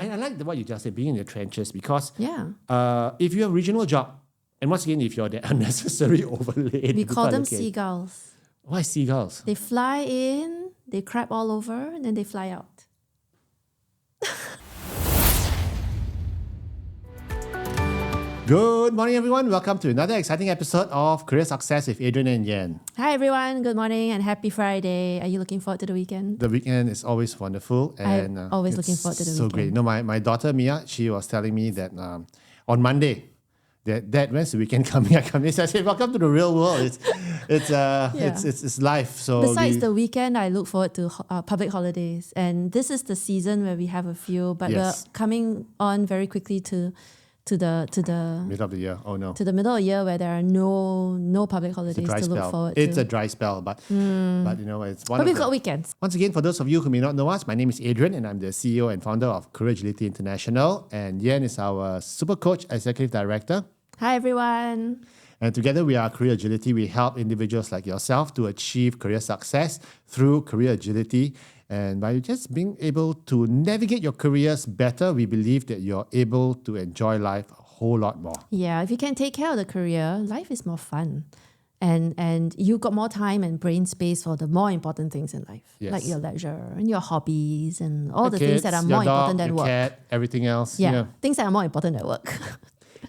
I like what you just said, being in the trenches, because Yeah. if you have a regional job, and once again, if you're the unnecessary overlay, We call them okay, seagulls. why seagulls? They fly in, they crap all over, and then they fly out. Good morning, everyone. Welcome to another exciting episode of Career Success with Adrian and Yen. Hi everyone, good morning and happy Friday. Are you looking forward to the weekend? The weekend is always wonderful, and I'm always looking forward to the so weekend. great. You know, my daughter Mia, she was telling me that on Monday, that when's the weekend coming? So I said, welcome to the real world. It's life. So Besides the weekend, I look forward to public holidays, and this is the season where we have a few, but Yes. we're coming on very quickly to the middle of the year. Oh no. to the middle of the year where there are no public It's a holidays dry to look spell. forward It's to. a dry spell, but you know, it's one But of we've the, got weekends. Once again, for those of you who may not know us, my name is Adrian and I'm the CEO and founder of Career Agility International. And Yen is our Super Coach Executive Director. Hi everyone. And together we are Career Agility. We help individuals like yourself to achieve career success through career agility. And by just being able to navigate your careers better, we believe that you're able to enjoy life a whole lot more. Yeah, if you can take care of the career, life is more fun. And you've got more time and brain space for the more important things in life. Yes. Like your leisure and your hobbies and all the Kids, things that are your more dog, important than your work. cat, everything else. Yeah, things that are more important than work.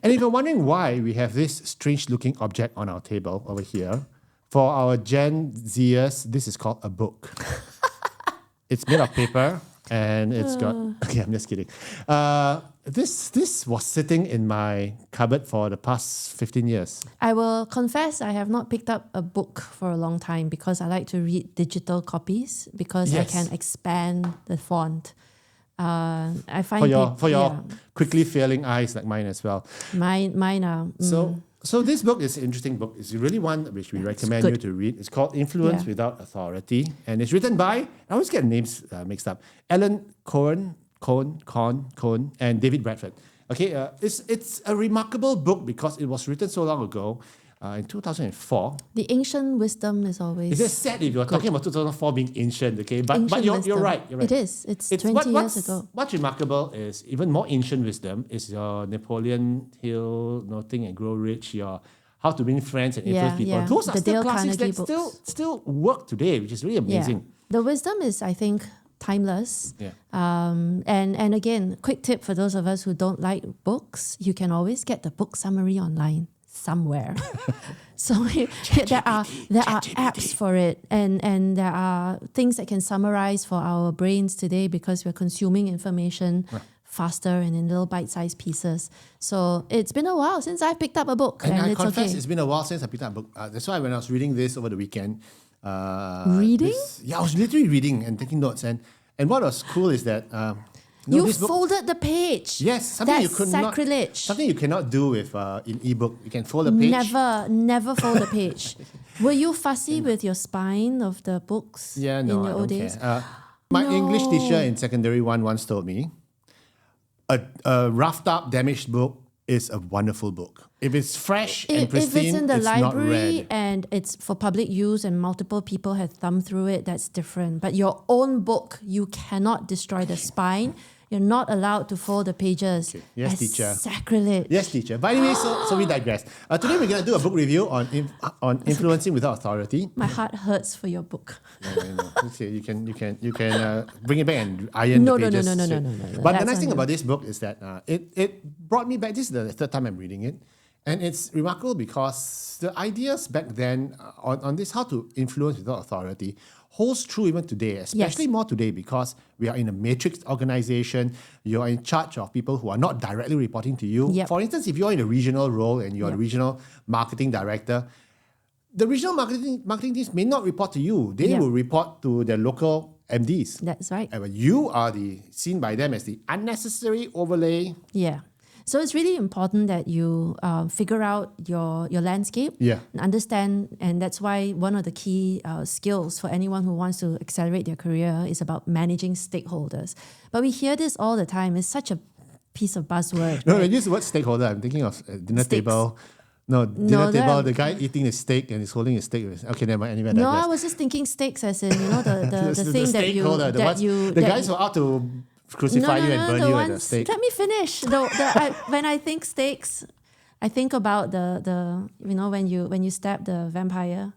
And if you're wondering why we have this strange looking object on our table over here, for our Gen Zers, this is called a book. It's made of paper and it's got, okay, I'm just kidding. This was sitting in my cupboard for the past 15 years. I will confess I have not picked up a book for a long time because I like to read digital copies because I Yes. can expand the font. I find For your quickly failing eyes like mine as well. mine are So this book is an interesting book. It's really one which we recommend you good. to read. It's called Influence Yeah. Without Authority. And it's written by, I always get names mixed up, Alan Cohen, and David Bradford. Okay, it's a remarkable book because it was written so long ago, in 2004. the ancient wisdom is always It's just sad if you're talking about 2004 being ancient, okay? But ancient you're wisdom. right. You're right. It is. It's 20 years ago. What's remarkable is even more ancient wisdom is your Napoleon Hill, Think and Grow Rich, your How to Win Friends and Influence People. Yeah. Those are The still Dale classics Carnegie that books. still work today, which is really amazing. Yeah. The wisdom is, I think, timeless. Yeah. And again, quick tip for those of us who don't like books, you can always get the book summary online somewhere. So there are apps for it, and there are things that can summarize for our brains today because we're consuming information faster and in little bite-sized pieces. So it's been a while since I've picked up a book, And I it's confess, okay. it's been a while since I picked up a book. That's why when I was reading this over the weekend, Reading? I was literally reading and taking notes. And what was cool is that You this book, folded the page. yes, something That's you could sacrilege. not, something you cannot do with in ebook. You can fold a page. Never fold the page. Were you fussy with your spine of the books Yeah, in no, your I old don't days? care. My English teacher in secondary one once told me, a roughed up, damaged book is a wonderful book. If it's fresh and If pristine, it's in the not library read. and it's for public use and multiple people have thumbed through it, that's different. But your own book, you cannot destroy the spine. You're not allowed to fold the pages. Yes, That's teacher. sacrilege. Yes, teacher. But anyway, so we digress. Today we're going to do a book review on influencing without authority. My heart hurts for your book. No. Okay, you can bring it back and iron No, the no, pages. no. But the That's nice thing on you. about this book is that it brought me back. This is the third time I'm reading it, and it's remarkable because the ideas back then on this how to influence without authority holds true even today, especially more today because we are in a matrix organization. You're in charge of people who are not directly reporting to you. Yep. For instance, if you're in a regional role and you're a Yep. regional marketing director, the regional marketing teams may not report to you. They Yeah. will report to their local MDs. That's right. And when you are seen by them as the unnecessary overlay. Yeah. So it's really important that you figure out your landscape, Yeah. and understand, and that's why one of the key skills for anyone who wants to accelerate their career is about managing stakeholders. But we hear this all the time. It's such a piece of buzzword. No, right? when you use the word stakeholder, I'm thinking of dinner Steaks. table. No, dinner No, table, that- the guy eating his steak and he's holding his steak. Okay, never mind. Anyway, I No, I digress. was just thinking steaks as in, the thing that you stakeholder, that you the that guys who are out to crucify you and burn the you at the ones, stake. let me finish. When I think steaks, I think about the when you stab the vampire.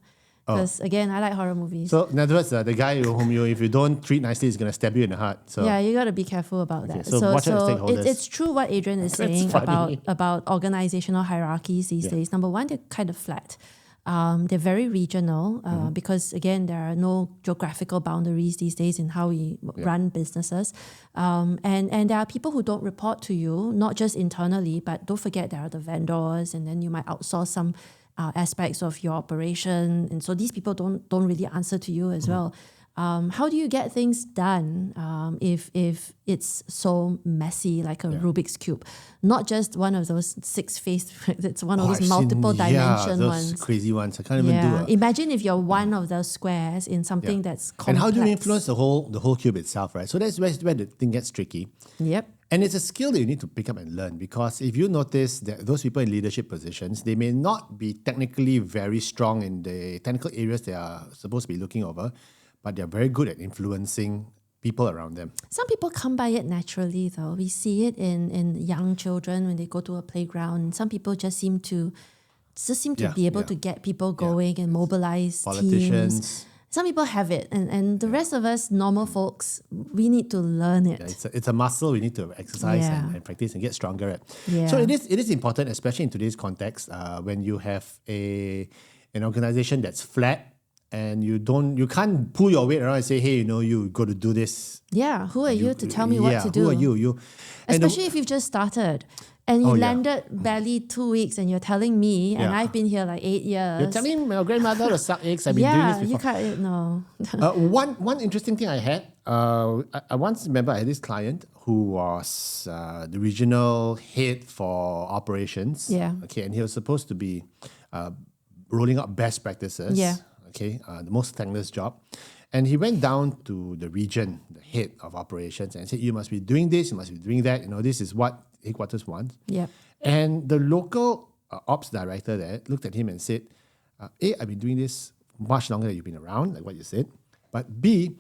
Because again, I like horror movies. So in other words, the guy whom if you don't treat nicely, is going to stab you in the heart. So yeah, you got to be careful about that. so watch out the stakeholders. It's true what Adrian is saying funny. about organizational hierarchies these days. Number one, they're kind of flat. They're very regional because, again, there are no geographical boundaries these days in how we run businesses. And there are people who don't report to you, not just internally, but don't forget there are the vendors, and then you might outsource some aspects of your operation. And so these people don't really answer to you as well. How do you get things done if it's so messy like a Rubik's Cube? Not just one of those 6-faced, it's one of those multiple dimension those ones. crazy ones. I can't even do it. Imagine if you're one of those squares in something that's complex. And how do you influence the whole cube itself, right? So that's where the thing gets tricky. Yep. And it's a skill that you need to pick up and learn, because if you notice that those people in leadership positions, they may not be technically very strong in the technical areas they are supposed to be looking over, but they're very good at influencing people around them. Some people come by it naturally, though. We see it in young children when they go to a playground. Some people just seem to be able to get people going and mobilize Politicians. teams. Some people have it, and the rest of us, normal folks, we need to learn it. Yeah, it's a muscle we need to exercise and practice and get stronger at. Yeah. So it is important, especially in today's context, when you have an organization that's flat and you can't pull your weight around and say, hey, you got to do this. Yeah, who are you to tell me what to do? Who are you? Especially if you've just started. And you landed barely 2 weeks, and you're telling me, and I've been here like 8 years. You're telling my grandmother to suck eggs. I've been doing this before. You can't. No. One interesting thing I had, I once remember I had this client who was the regional head for operations. Yeah. Okay, and he was supposed to be rolling out best practices. Yeah. Okay, the most thankless job. And he went down to the region, the head of operations, and said, you must be doing this, you must be doing that. This is what headquarters wants. Yeah. And the local ops director there looked at him and said, A, I've been doing this much longer than you've been around, like what you said. But B,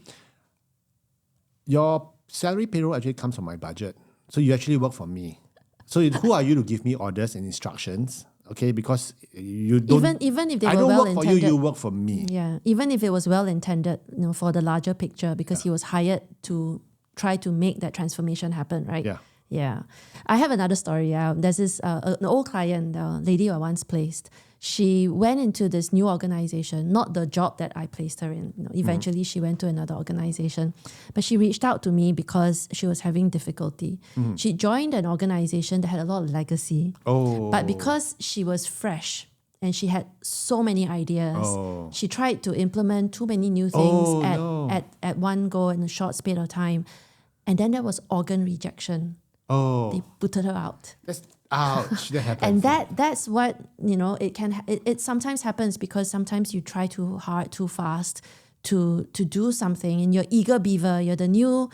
your salary payroll actually comes from my budget. So you actually work for me. So who are you to give me orders and instructions? Okay, because you don't... Even if they I were don't well work for intended, you work for me. Yeah, even if it was well intended, for the larger picture, because he was hired to try to make that transformation happen, right? Yeah. Yeah. I have another story. There's this an old client, a lady I once placed. She went into this new organization, not the job that I placed her in. Eventually, she went to another organization. But she reached out to me because she was having difficulty. She joined an organization that had a lot of legacy. Oh. But because she was fresh and she had so many ideas, she tried to implement too many new things at one go in a short space of time. And then there was organ rejection. Oh. They booted her out. Ouch, that happens. And that's what, it sometimes happens because sometimes you try too hard, too fast to do something, and you're eager beaver, you're the new,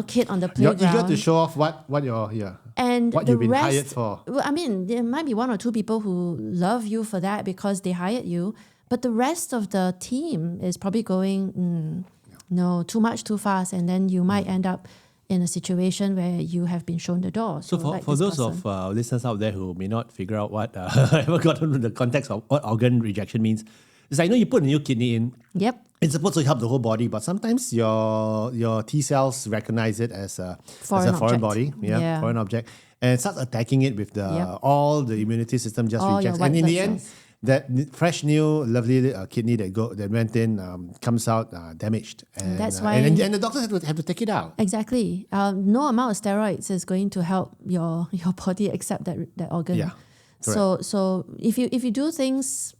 kid on the playground. You're eager to show off what you're and what the you've been rest, hired for. Well, I mean, there might be one or two people who love you for that because they hired you, but the rest of the team is probably going, no, too much, too fast, and then you might end up in a situation where you have been shown the door. So for those of listeners out there who may not figure out what I haven't gotten the context of what organ rejection means, it's like you put a new kidney in. Yep. It's supposed to help the whole body, but sometimes your T cells recognize it as a foreign object. body, foreign object, and it starts attacking it with all the immunity system just All rejects, your and white in the blood end, cells. that fresh new lovely kidney that went in comes out damaged, and That's why- and the doctors have to take it out. Exactly. No amount of steroids is going to help your body accept that organ. Yeah, So if you do things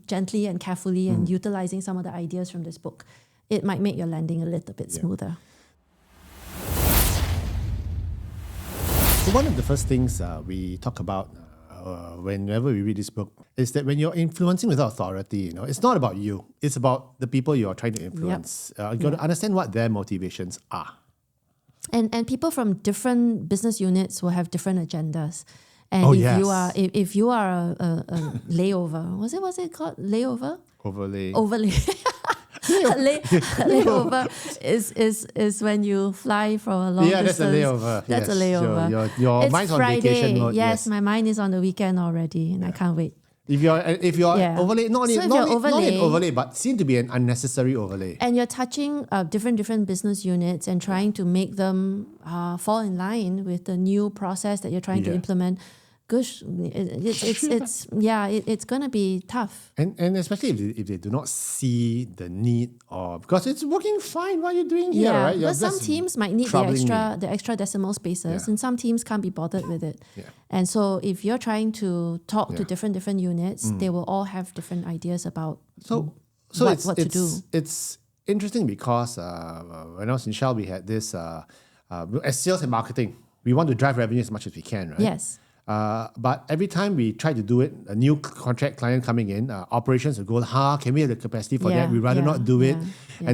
gently and carefully and utilizing some of the ideas from this book, it might make your landing a little bit smoother. So one of the first things we talk about whenever we read this book is that when you're influencing without authority, it's not about you. It's about the people you're trying to influence. You got to understand what their motivations are. And people from different business units will have different agendas. And if you are a layover, what's it called? Layover? Overlay. Overlay. Layover is when you fly for a long That's a distance. layover. That's yes. a layover. Your It's mind's on Friday. vacation mode. Yes, my mind is on the weekend already, and I can't wait. If you're Yeah. overlay, not So if not you're not an overlay- overlay, but seem to be an unnecessary overlay. And you're touching different business units and trying to make them fall in line with the new process that you're trying to Yeah. implement. Gosh, it's gonna be tough. And especially if they do not see the need, or because it's working fine, what are you doing here, right? Because some just teams might need troubling me. the extra decimal spaces, Yeah. and some teams can't be bothered with it. Yeah. And so, if you're trying to talk to Yeah. different units, they will all have different ideas about So what to do. It's interesting because when I was in Shell, we had this as sales and marketing, we want to drive revenue as much as we can, right? Yes. But every time we try to do it, a new contract client coming in, operations will go, can we have the capacity for that? We'd rather not do it. yeah.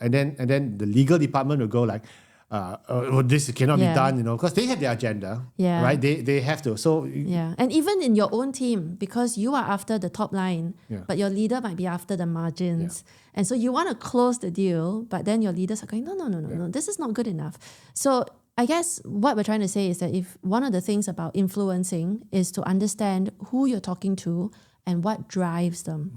And then the legal department will go like, this cannot be Yeah. done, because they have their agenda, Yeah. right? They have to. So Yeah, and even in your own team, because you are after the top line, Yeah. but your leader might be after the margins. And so you want to close the deal, but then your leaders are going, no, this is not good enough. So I guess what we're trying to say is that if one of the things about influencing is to understand who you're talking to and what drives them.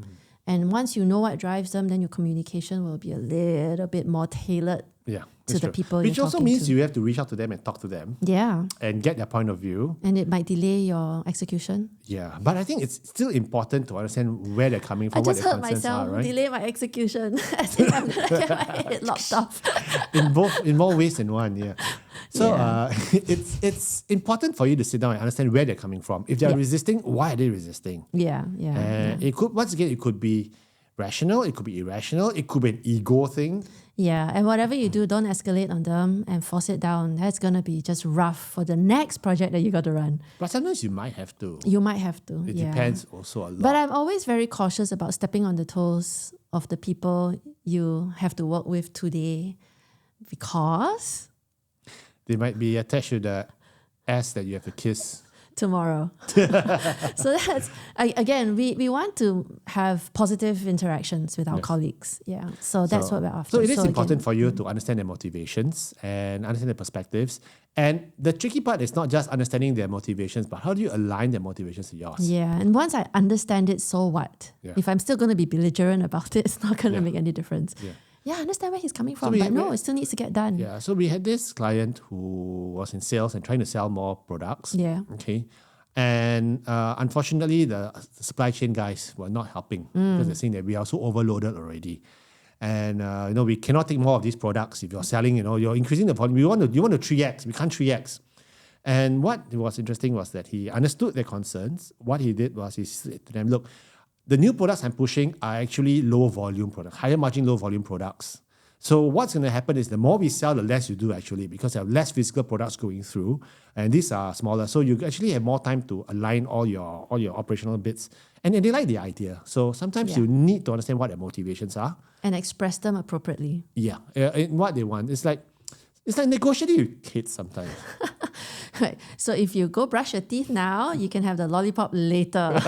And once you know what drives them, then your communication will be a little bit more tailored. yeah, To it's the true. people Which you're also talking means to. you have to reach out to them and talk to them Yeah. and get their point of view. And it might delay your execution. Yeah, but I think it's still important to understand where they're coming from, I what just their hurt concerns myself, are, right? delay my execution. As if I'm going to get my head locked off. in more ways than one, yeah. So Yeah. it's important for you to sit down and understand where they're coming from. If they're Yeah. resisting, why are they resisting? Yeah. And it could, once again, it could be rational, it could be irrational, it could be an ego thing. Yeah, and whatever you do, don't escalate on them and force it down. That's going to be just rough for the next project that you got to run. But sometimes you might have to. You might have to. It yeah. depends also a lot. But I'm always very cautious about stepping on the toes of the people you have to work with today because They might be attached to the ass that you have to kiss. tomorrow. So that's, again, we want to have positive interactions with our colleagues. Yeah, so that's what we're after. So it is important again, for you to understand their motivations and understand their perspectives. And the tricky part is not just understanding their motivations, but how do you align their motivations to yours? Yeah, and once I understand it, so what? Yeah. If I'm still going to be belligerent about it, it's not going to Yeah. make any difference. Yeah. Yeah, I understand where he's coming from, we- but no, we- it still needs to get done. Yeah, so we had this client who was in sales and trying to sell more products. Yeah. Okay. And unfortunately, the supply chain guys were not helping because they're saying that we are so overloaded already. And we cannot take more of these products. If you're selling, you're increasing the volume. You want to 3x. We can't 3x. And what was interesting was that he understood their concerns. What he did was he said to them, look, the new products I'm pushing are actually low volume products, higher margin, low volume products. So what's going to happen is the more we sell, the less you do actually, because there are less physical products going through, and these are smaller. So you actually have more time to align all your operational bits, and they like the idea. So sometimes Yeah. you need to understand what their motivations are. And express them appropriately. Yeah, and what they want. It's like negotiating with kids sometimes. Right. So if you go brush your teeth now, you can have the lollipop later.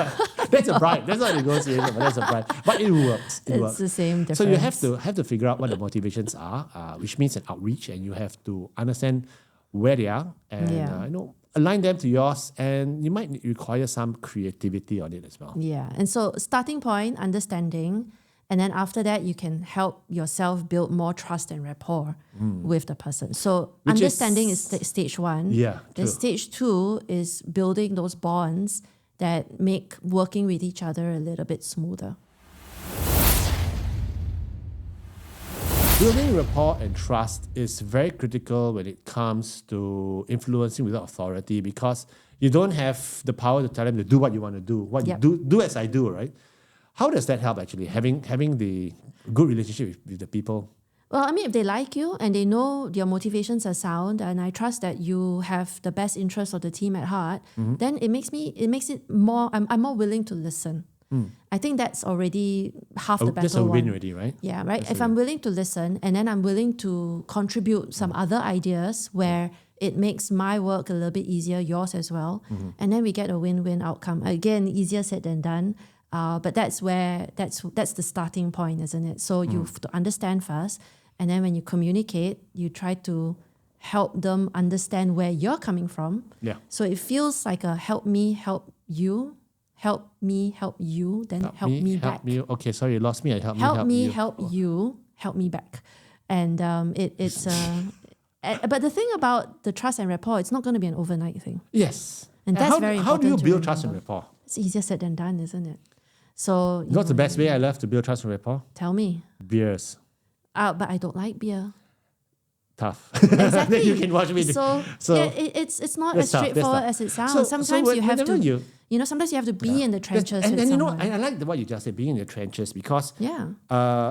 That's a bribe. That's not negotiation, but that's a bribe. But it works. It It's works. the same difference. So you have to figure out what the motivations are, which means an outreach, and you have to understand where they are and Yeah. align them to yours. And you might require some creativity on it as well. Yeah. And so starting point, understanding. And then after that, you can help yourself build more trust and rapport with the person. So Which understanding is- is stage one. Yeah, Then true. stage two is building those bonds that make working with each other a little bit smoother. Building rapport and trust is very critical when it comes to influencing without authority, because you don't have the power to tell them to do what you want to do. What Yep. you do as I do, right? How does that help actually? Having the good relationship with the people. Well, I mean, if they like you and they know your motivations are sound, and I trust that you have the best interest of the team at heart, then it makes it more. I'm more willing to listen. I think that's already half the battle. That's a win won. already, right? Yeah, right. That's If a I'm willing to listen and then I'm willing to contribute some other ideas where it makes my work a little bit easier, yours as well, and then we get a win-win outcome. Again, easier said than done. But that's the starting point, isn't it? So you have to understand first, and then when you communicate, you try to help them understand where you're coming from. Yeah. So it feels like a help me, help you, help me, help you, then help me back. Help me. Okay, sorry, you lost me. Help Help me, you. help you, help me back. And it's but the thing about the trust and rapport, it's not going to be an overnight thing. Yes. And that's very How do you important to build trust and remember. rapport? It's easier said than done, isn't it? So you What's the know, best way I love to build trust and rapport? tell me. Beers. But I don't like beer. Tough. Exactly. You can watch me. So yeah, it's not as that's tough, that's straightforward tough. as it sounds. So Sometimes you have whenever to, sometimes you have to be in the trenches. And with you know, someone. I like what you just said, being in the trenches, because Yeah.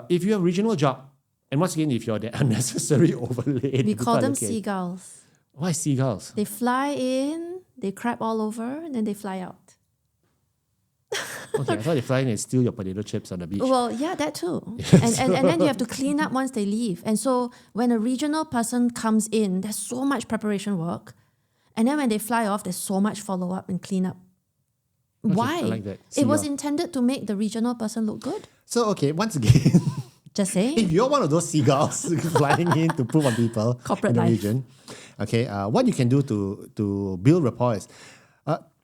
if you have a regional job, and once again, if you're the unnecessary overlay, We call them okay. seagulls. Why seagulls? They fly in, they crap all over, and then they fly out. Okay, I thought they fly in and steal your potato chips on the beach. Well, yeah, that too. And then you have to clean up once they leave. And so when a regional person comes in, there's so much preparation work. And then when they fly off, there's so much follow up and clean up. Why? I like that. It was Seagull. intended to make the regional person look good. So, okay, once again, Just saying. if you're one of those seagulls flying in to poop on people Corporate in the life. region, okay, what you can do to build rapport is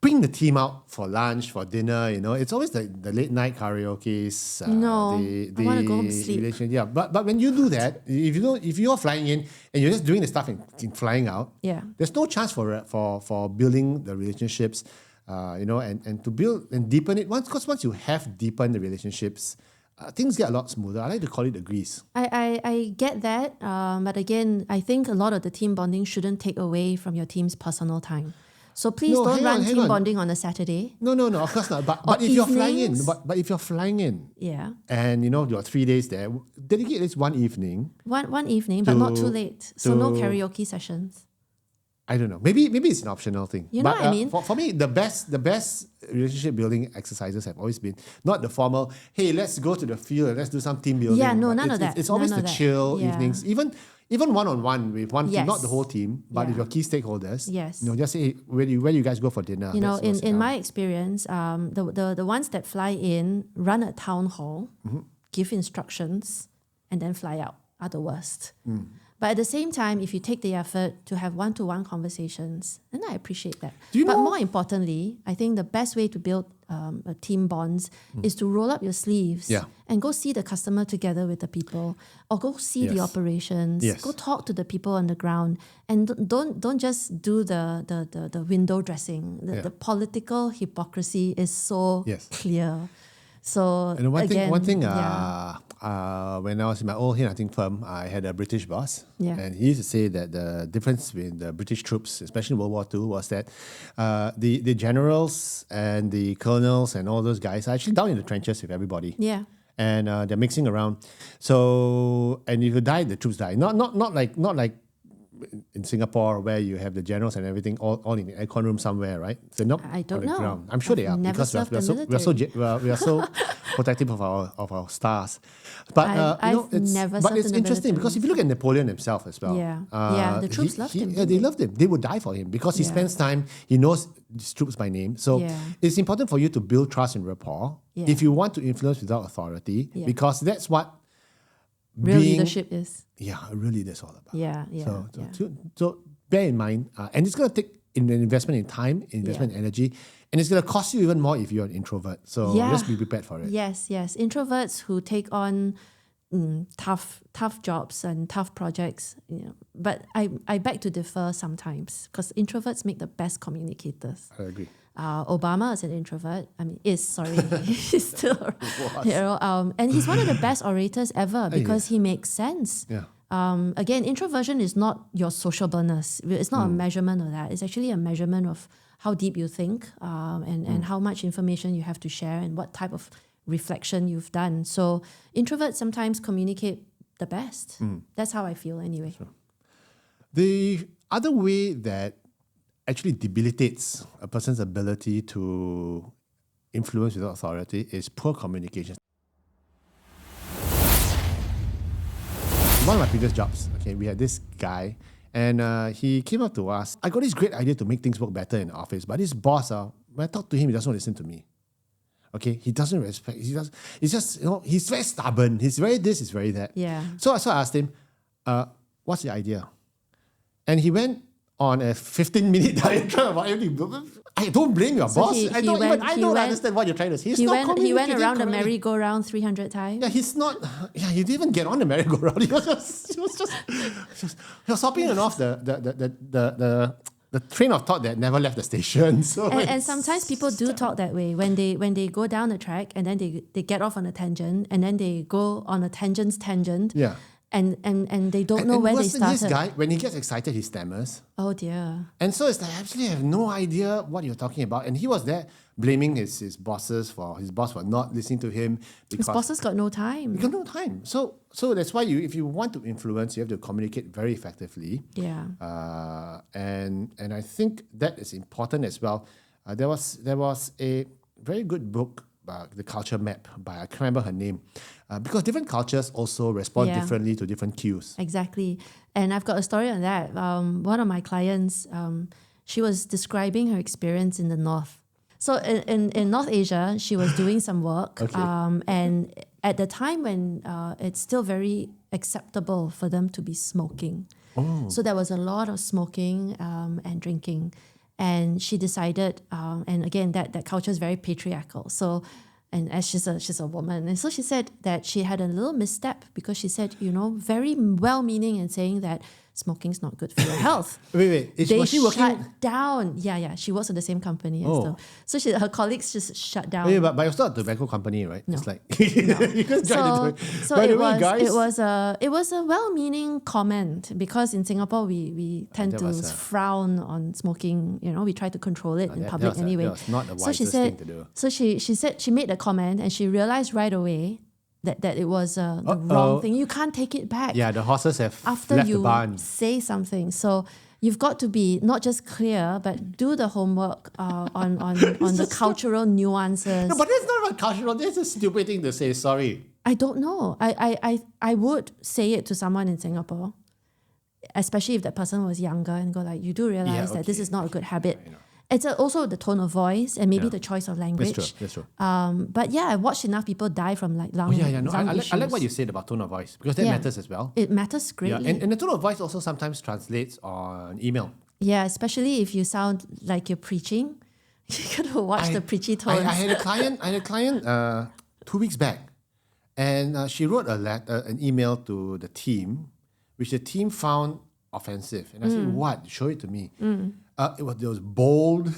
bring the team out for lunch, for dinner. You know, it's always the late night karaoke's. No, I wanna go home and sleep. Yeah, but when you do that, if you're flying in and you're just doing the stuff and flying out, Yeah. there's no chance for building the relationships. And to build and deepen it once you have deepened the relationships, things get a lot smoother. I like to call it the grease. I get that. But again, I think a lot of the team bonding shouldn't take away from your team's personal time. So please No, don't hang run on, hang team on. bonding on a Saturday. No, of course not. But Or if you're flying in, evenings. but if you're flying in, Yeah. and you're 3 days there, dedicate at least one evening. One evening, but not too late. So no to- karaoke sessions. I don't know. Maybe it's an optional thing. You know but, what I mean? For me, the best relationship building exercises have always been not the formal. Hey, let's go to the field and let's do some team building. Yeah, no, But none of it's- that. It's always None the of that. chill Yeah. evenings, even one-on-one with one team, not the Yes. whole team, but Yeah. with your key stakeholders. Yes. Just say, hey, where do you guys go for dinner? You know, Let's go sit in down. my experience, the ones that fly in run a town hall, give instructions, and then fly out are the worst. But at the same time, if you take the effort to have one-to-one conversations, then I appreciate that. But more importantly, I think the best way to build a team bonds is to roll up your sleeves Yeah. and go see the customer together with the people, or go see the Yes. operations, Yes. go talk to the people on the ground, and don't just do the window dressing. The political hypocrisy is so Yes. clear. So And again, one thing, yeah. when I was in my old hunting firm, I had a British boss, Yeah. and he used to say that the difference between the British troops, especially in World War II, was that the generals and the colonels and all those guys are actually down in the trenches with everybody. Yeah. And they're mixing around. So, and if you die, the troops die. Not like in Singapore where you have the generals and everything all in the aircon room somewhere, right? They're not I don't on the know. ground. I'm sure they I've are never because served we are the so we are so protective of our stars. But I've never but served it's in the interesting because if you look at Napoleon himself as well, Yeah. The troops loved him, Yeah, they loved him. They would die for him because he Yeah. spends time. He knows his troops by name. So Yeah. it's important for you to build trust and rapport Yeah. if you want to influence without authority, Yeah. because that's what Real being- leadership is. Yeah, really, that's all about. Yeah. So bear in mind, and it's going to take an investment in time, investment in energy, and it's going to cost you even more if you're an introvert. So Yeah. just be prepared for it. Yes. Introverts who take on tough jobs and tough projects, But I beg to differ sometimes because introverts make the best communicators. I agree. Obama is an introvert. He's still, and he's one of the best orators ever because he makes sense. Yeah. Again, introversion is not your sociableness. It's not a measurement of that. It's actually a measurement of how deep you think and how much information you have to share and what type of reflection you've done. So introverts sometimes communicate the best. That's how I feel anyway. Sure. The other way that actually debilitates a person's ability to influence without authority is poor communication. One of my previous jobs, we had this guy, and he came up to us. I got this great idea to make things work better in the office, but this boss, when I talk to him, he doesn't want to listen to me. Okay, he doesn't respect. He's just he's very stubborn. He's very this. He's very that. Yeah. So I asked him, "What's the idea?" And he went on a 15-minute diatribe about everything. I don't blame your boss. I don't understand what you're trying to say. He went around the merry-go-round 300 times. Yeah, he's not. Yeah, he didn't even get on the merry-go-round. He was hopping and off the train of thought that never left the station. So and sometimes people do talk that way when they go down the track and then they get off on a tangent and then they go on a tangent. Yeah. And they don't know where they started. This guy, when he gets excited, he stammers. Oh dear. And so it's like, I actually have no idea what you're talking about. And he was there blaming his bosses for his boss for not listening to him. Because his bosses got no time. You got no time. So that's why if you want to influence, you have to communicate very effectively. Yeah. And I think that is important as well. There was a very good book, The Culture Map, I can't remember her name, because different cultures also respond differently to different cues. Exactly. And I've got a story on that. One of my clients, she was describing her experience in the North. So in North Asia, she was doing some work. Okay. And at the time when it's still very acceptable for them to be smoking. Oh. So there was a lot of smoking and drinking. And she decided, and again, that culture is very patriarchal. So, and as she's a woman, and so she said that she had a little misstep because she said, very well-meaning and saying that smoking's not good for your health. Wait. Was she working? Shut down. Yeah. She works at the same company and stuff. So her colleagues just shut down. Wait, but it's not a tobacco company, right? No. It's like No. you can join So By it the way, was guys, it was a well-meaning comment because in Singapore we tend to frown on smoking. We try to control it in public anyway. That was not the So she wisest said. thing to do. So she said she made a comment and she realized right away that it was the wrong thing. You can't take it back. Yeah, the horses have After left you the barn. say something, so you've got to be not just clear, but do the homework on the cultural nuances. No, but that's not about cultural. That's a stupid thing to say. Sorry. I don't know. I would say it to someone in Singapore, especially if that person was younger and go like, you do realize that this is not a good habit. It's also the tone of voice and maybe the choice of language. That's true. But yeah, I've watched enough people die from like lung, lung I issues. like what you said about tone of voice because that matters as well. It matters greatly. Yeah, and the tone of voice also sometimes translates on email. Yeah, especially if you sound like you're preaching. You gotta watch the preachy tones. I had a client 2 weeks back, and she wrote an email to the team, which the team found offensive. And I said, "What? Show it to me." There was bold.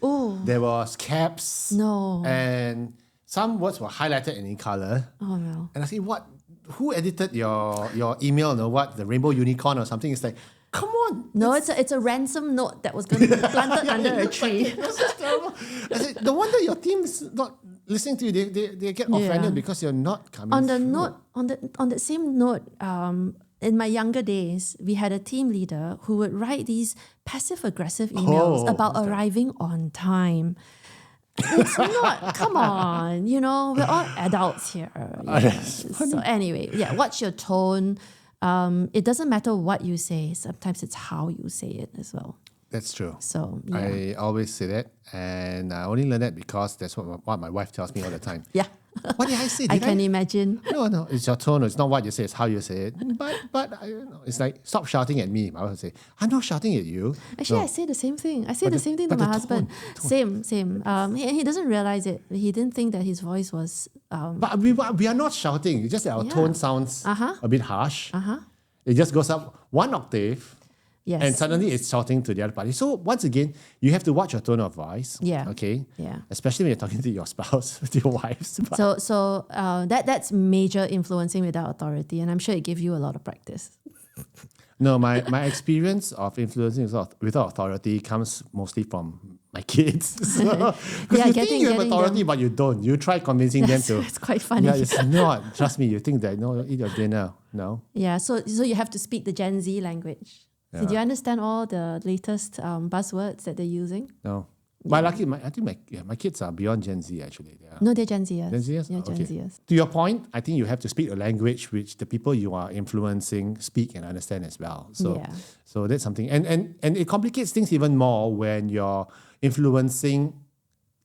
Oh. There was caps. No. And some words were highlighted and in color. Oh no. And I said, "What? Who edited your email? No, what? The rainbow unicorn or something?" It's like, come on. No, it's a ransom note that was going to be planted under a tree. This is terrible. I said, no wonder your team's not listening to you. They get offended because you're not coming On the through. note, on that same note, in my younger days, we had a team leader who would write these passive-aggressive emails about arriving on time. It's not, come on, we're all adults here. So anyway, what's your tone? It doesn't matter what you say. Sometimes it's how you say it as well. That's true. So I always say that, and I only learn that because that's what my wife tells me all the time. Yeah. What did I say? I can imagine. No, it's your tone. It's not what you say. It's how you say it. But it's like, stop shouting at me. My wife would say, I'm not shouting at you. Actually, No. I say the same thing. I say the same thing to but my the husband. tone. Same. He doesn't realize it. He didn't think that his voice was. But we are not shouting. It's just that our tone sounds a bit harsh. It just goes up one octave. Yes. And suddenly it's shouting to the other party. So once again, you have to watch your tone of voice. Yeah. Okay. Yeah. Especially when you're talking to your spouse, to your wives. But So that's major influencing without authority, and I'm sure it gave you a lot of practice. no, my experience of influencing without authority comes mostly from my kids. Because you think you have authority, but you don't. You try convincing them to. That's quite funny. Yeah, it's not. Trust me, you think that, no, eat your dinner. No. Yeah, so you have to speak the Gen Z language. So do you understand all the latest buzzwords that they're using? No. But lucky, I think my kids are beyond Gen Z actually. No, they're Gen Zers. Gen Zers? Yeah, Okay. Gen Zers. To your point, I think you have to speak a language which the people you are influencing speak and understand as well. So that's something. And it complicates things even more when you're influencing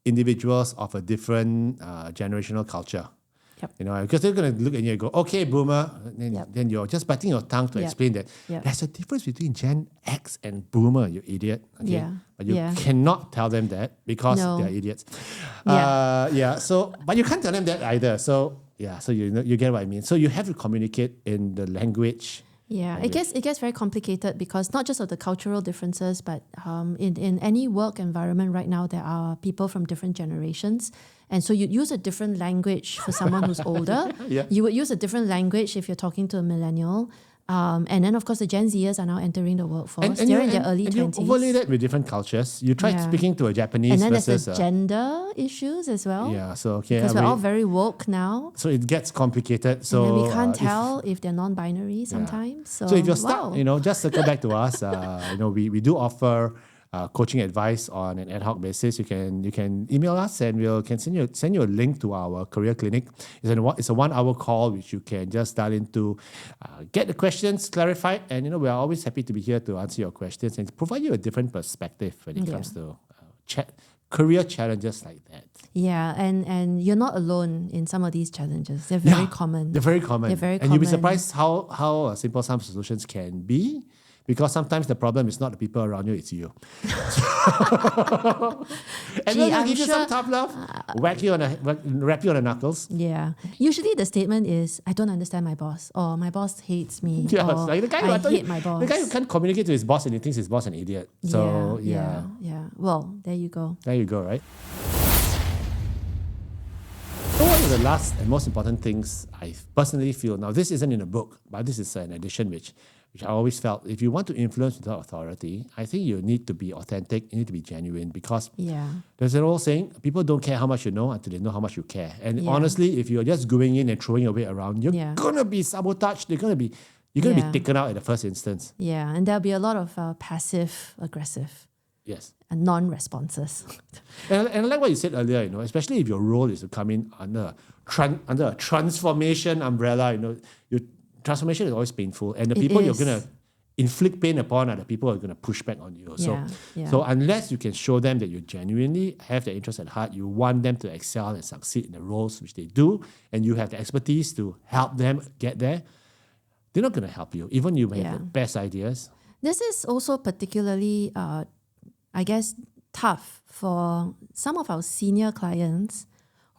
individuals of a different generational culture. Yep. You know, because they're going to look at you and go, okay, boomer. Yep. Then you're just biting your tongue to Yep. explain that Yep. there's a difference between Gen X and boomer, you idiot. Okay? Yeah. But you Yeah. cannot tell them that because No. they're idiots. Yeah. So, but you can't tell them that either. So, yeah, so you get what I mean. So you have to communicate in the language. Yeah, it gets very complicated because not just of the cultural differences, but in any work environment right now, there are people from different generations. And so you'd use a different language for someone who's older. Yeah. You would use a different language if you're talking to a millennial. And then, of course, the Gen Zers are now entering the workforce. They're in their early 20s. You overlay that with different cultures. You try Yeah. speaking to a Japanese And then versus there's the gender issues as well. yeah. So okay, Because we're all very woke now. so it gets complicated. So And then we can't if- tell if they're non-binary sometimes. So, So if you're stuck, wow. just circle back to us. We do offer coaching advice on an ad hoc basis. You can email us and can send you a link to our career clinic. It's a 1 hour call which you can just dial into, get the questions clarified, and we are always happy to be here to answer your questions and provide you a different perspective when it comes to career challenges like that. Yeah, and you're not alone in some of these challenges. They're very common. They're very common. They're very and you'll be common. surprised how simple some solutions can be. Because sometimes the problem is not the people around you, it's you. And Gee, then I'm give you some sure- tough love, wrap you on the knuckles. Yeah. Usually the statement is, I don't understand my boss, or my boss hates me, Yeah, or it's like the guy who I I told you- hate my boss. The guy who can't communicate to his boss and he thinks his boss an idiot. So yeah. Well, there you go. There you go, right? So one of the last and most important things I personally feel, now this isn't in a book, but this is an addition which I always felt, if you want to influence without authority, I think you need to be authentic, you need to be genuine, because Yeah. there's an old saying, people don't care how much you know until they know how much you care. And Yeah. honestly, if you're just going in and throwing your weight around, you're Yeah. gonna be sabotaged, you're gonna be Yeah. taken out in the first instance. Yeah, and there'll be a lot of passive aggressive Yes. and non-responses. And I like what you said earlier, especially if your role is to come in under a transformation umbrella, your transformation is always painful. And the It people you're is. going to inflict pain upon are the people who are going to push back on you. Yeah. So unless you can show them that you genuinely have their interest at heart, you want them to excel and succeed in the roles which they do, and you have the expertise to help them get there, they're not going to help you, even you may have the best ideas. This is also particularly, I guess, tough for some of our senior clients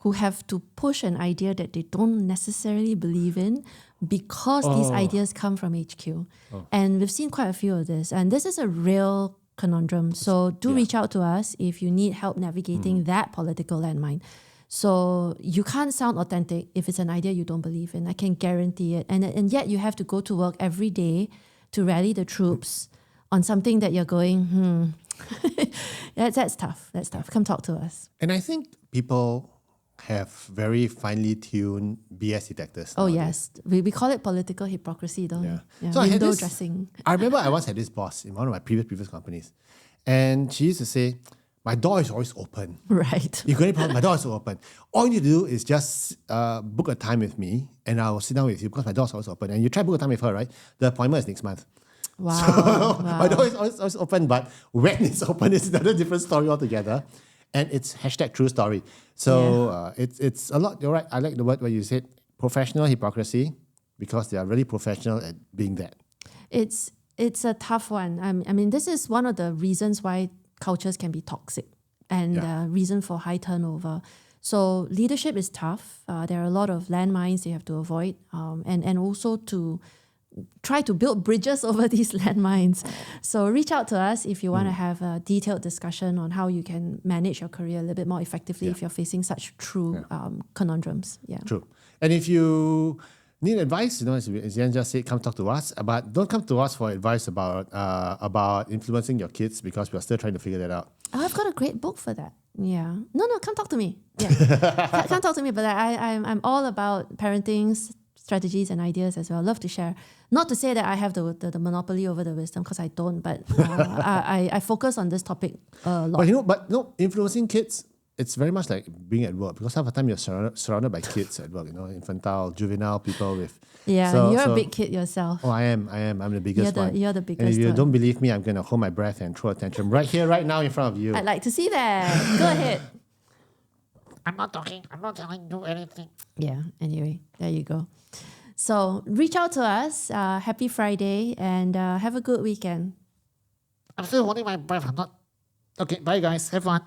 who have to push an idea that they don't necessarily believe in because these ideas come from HQ. And we've seen quite a few of this. And this is a real conundrum. So do reach out to us if you need help navigating that political landmine. So you can't sound authentic if it's an idea you don't believe in. I can guarantee it. And yet you have to go to work every day to rally the troops on something that you're going, that's tough. That's tough. Come talk to us. And I think people have very finely tuned BS detectors. Oh, nowadays. yes. We call it political hypocrisy, don't we? Yeah. So I had Window this- dressing. I remember I once had this boss in one of my previous companies, and she used to say, "My door is always open. Right. You got any problem? My door is always open. All you need to do is just book a time with me, and I will sit down with you because my door is always open. And you try to book a time with her, right? The appointment is next month. Wow. My door is always open, but when it's open is another different story altogether. And it's #true story. So it's a lot. You're right. I like the word where you said professional hypocrisy, because they are really professional at being that. It's a tough one. I mean, this is one of the reasons why cultures can be toxic and reason for high turnover. So leadership is tough. There are a lot of landmines you have to avoid, and also to try to build bridges over these landmines. So reach out to us if you want to have a detailed discussion on how you can manage your career a little bit more effectively if you're facing such true conundrums. Yeah. True. And if you need advice, as Yen just said, come talk to us. But don't come to us for advice about influencing your kids, because we're still trying to figure that out. Oh, I've got a great book for that. Yeah. No, come talk to me. Yeah. Come talk to me. But I'm all about parenting strategies and ideas as well. Love to share. Not to say that I have the monopoly over the wisdom, because I don't, but I focus on this topic a lot. But influencing kids, it's very much like being at work, because half the time you're surrounded by kids at work, infantile, juvenile people with. Yeah, So- you're so- a big kid yourself. Oh, I am. I'm the biggest one. You're the And biggest if you one. don't believe me, I'm going to hold my breath and throw a tantrum right here, right now in front of you. I'd like to see that. Go ahead. I'm not talking. I'm not telling you anything. Yeah, anyway, there you go. So reach out to us. Happy Friday and have a good weekend. I'm still holding my breath. I'm not. Okay, bye guys. Have fun.